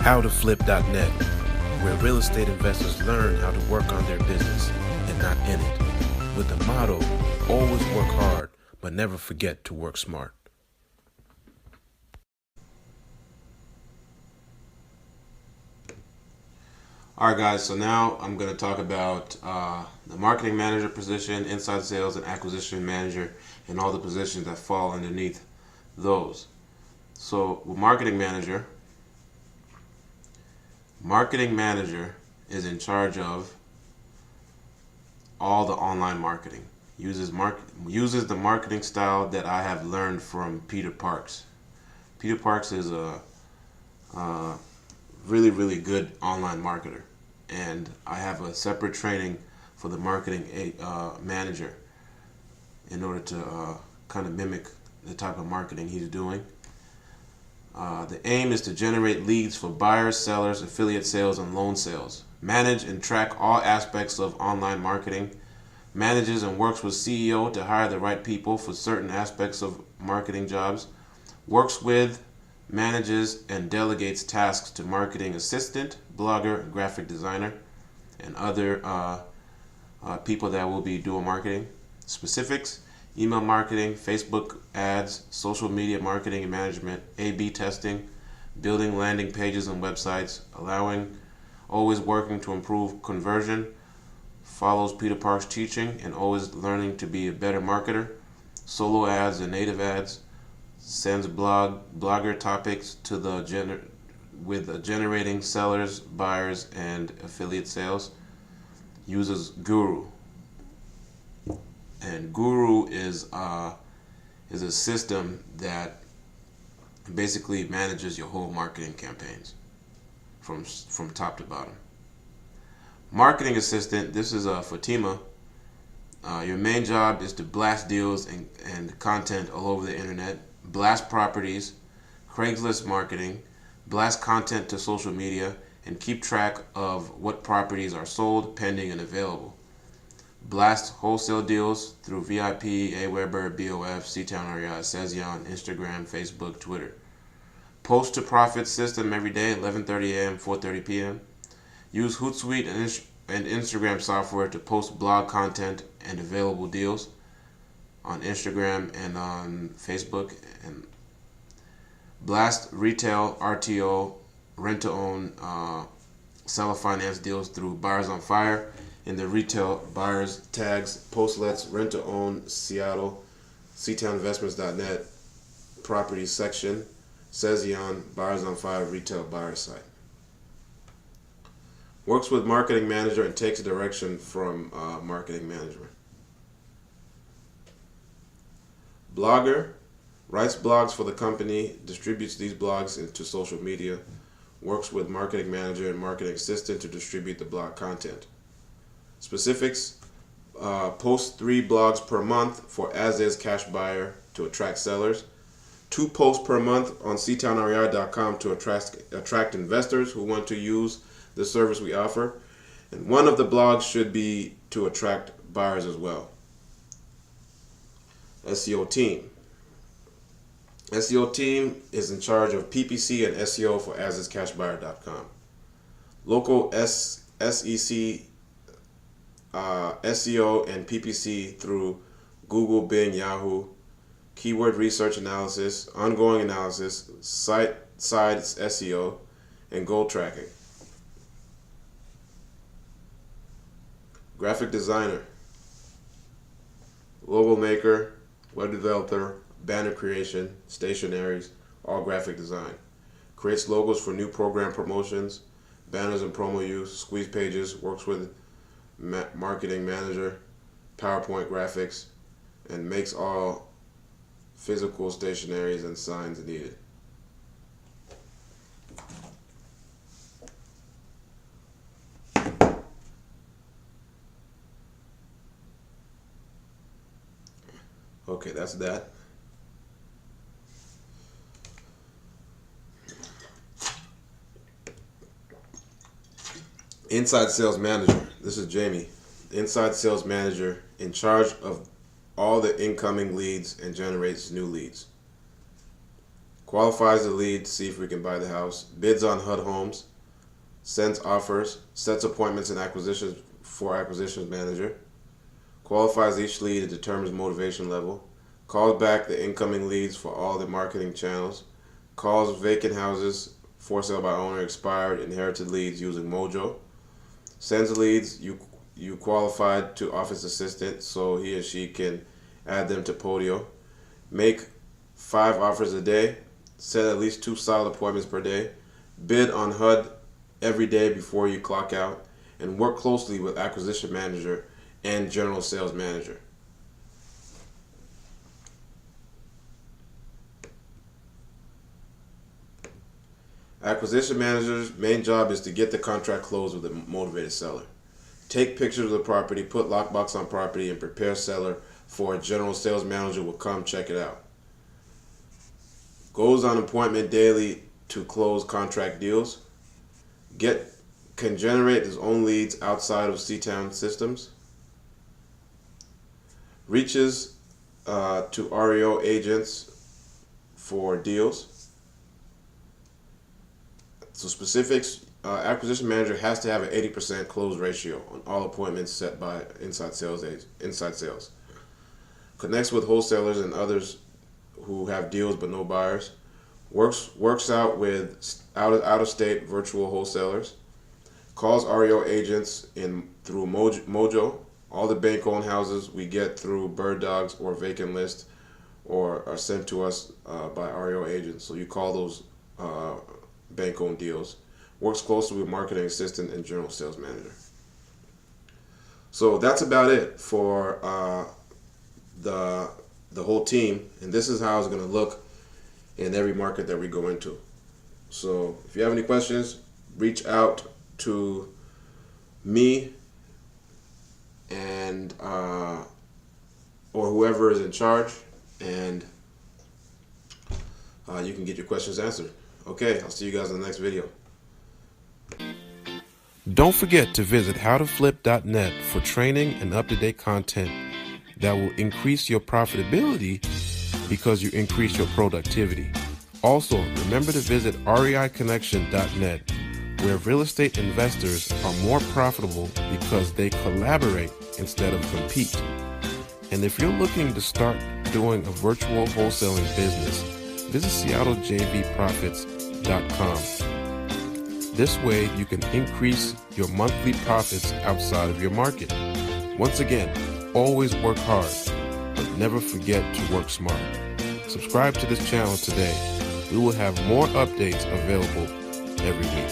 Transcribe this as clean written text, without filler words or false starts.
howtoflip.net, where real estate investors learn how to work on their business and not in it, with the motto, always work hard, but never forget to work smart. Alright guys, so now I'm going to talk about the marketing manager position, inside sales and acquisition manager, and all the positions that fall underneath those. So with marketing manager is in charge of all the online marketing. Uses the marketing style that I have learned from Peter Parks. Peter Parks is a really good online marketer, and I have a separate training for the marketing manager in order to kind of mimic the type of marketing he's doing. The aim is to generate leads for buyers, sellers, affiliate sales, and loan sales. Manage and track all aspects of online marketing. Manages and works with CEO to hire the right people for certain aspects of marketing jobs. Works with, manages, and delegates tasks to marketing assistant, blogger, graphic designer, and other people that will be doing marketing. Specifics: email marketing, Facebook ads, social media marketing and management, A/B testing, building landing pages and websites, always working to improve conversion, follows Peter Parks' teaching and always learning to be a better marketer, solo ads and native ads, sends blogger topics to generating sellers, buyers, and affiliate sales. Uses Guru, and Guru is a system that basically manages your whole marketing campaigns from top to bottom. Marketing assistant, this is Fatima. Your main job is to blast deals and content all over the internet, blast properties, Craigslist marketing, blast content to social media, and keep track of what properties are sold, pending, and available. Blast wholesale deals through VIP, Aweber, BOF, C-Town REI, Sezion, Instagram, Facebook, Twitter. Post to profit system every day, 11:30 a.m., 4:30 p.m. Use Hootsuite and Instagram software to post blog content and available deals on Instagram and on Facebook. And blast retail, RTO, rent-to-own, seller finance deals through Buyers on Fire in the retail buyers tags, Postlets, rent-to-own, Seattle, ctown.investments.net, properties section, Sezion, Buyers on Fire, retail buyer site. Works with marketing manager and takes direction from marketing management. Blogger, writes blogs for the company, distributes these blogs into social media, works with marketing manager and marketing assistant to distribute the blog content. Specifics: post 3 blogs per month for as-is cash buyer to attract sellers, 2 posts per month on ctownrei.com to attract investors who want to use the service we offer, and one of the blogs should be to attract buyers as well. SEO team. SEO team is in charge of PPC and SEO for asiscashbuyer.com. Local SEC SEO and PPC through Google, Bing, Yahoo, keyword research analysis, ongoing analysis, site-side SEO, and goal tracking. Graphic designer, logo maker, web developer, banner creation, stationaries, all graphic design. Creates logos for new program promotions, banners and promo use, squeeze pages, works with marketing manager, PowerPoint graphics, and makes all physical stationaries and signs needed. Okay, that's that. Inside sales manager. This is Jamie. Inside sales manager in charge of all the incoming leads and generates new leads. qualifies the lead to see if we can buy the house, bids on HUD homes, sends offers, sets appointments and acquisitions for acquisitions manager, qualifies each lead and determines motivation level, calls back the incoming leads for all the marketing channels, calls vacant houses, for sale by owner, expired, inherited leads using Mojo, sends leads you qualified to office assistant so he or she can add them to Podio, make 5 offers a day, set at least 2 solid appointments per day, bid on HUD every day before you clock out, and work closely with acquisition manager and general sales manager. Acquisition manager's main job is to get the contract closed with a motivated seller. Take pictures of the property, put lockbox on property, and prepare seller for a general sales manager will come check it out. Goes on appointment daily to close contract deals. Can generate his own leads outside of C-Town systems. Reaches to REO agents for deals. So specifics, acquisition manager has to have an 80% close ratio on all appointments set by inside sales. Connects with wholesalers and others who have deals but no buyers. Works out with out of state virtual wholesalers. Calls REO agents through Mojo. All the bank owned houses we get through Bird Dogs or Vacant List or are sent to us by REO agents. So you call those bank owned deals. Works closely with marketing assistant and general sales manager. So that's about it for the whole team, and this is how it's going to look in every market that we go into. So if you have any questions, reach out to me and or whoever is in charge, and you can get your questions answered. Okay, I'll see you guys in the next video. Don't forget to visit howtoflip.net for training and up-to-date content that will increase your profitability because you increase your productivity. Also, remember to visit reiconnection.net, where real estate investors are more profitable because they collaborate instead of compete. And if you're looking to start doing a virtual wholesaling business, visit seattleJVprofits.com. This way you can increase your monthly profits outside of your market. Once again, always work hard, but never forget to work smart. Subscribe to this channel today. We will have more updates available every week.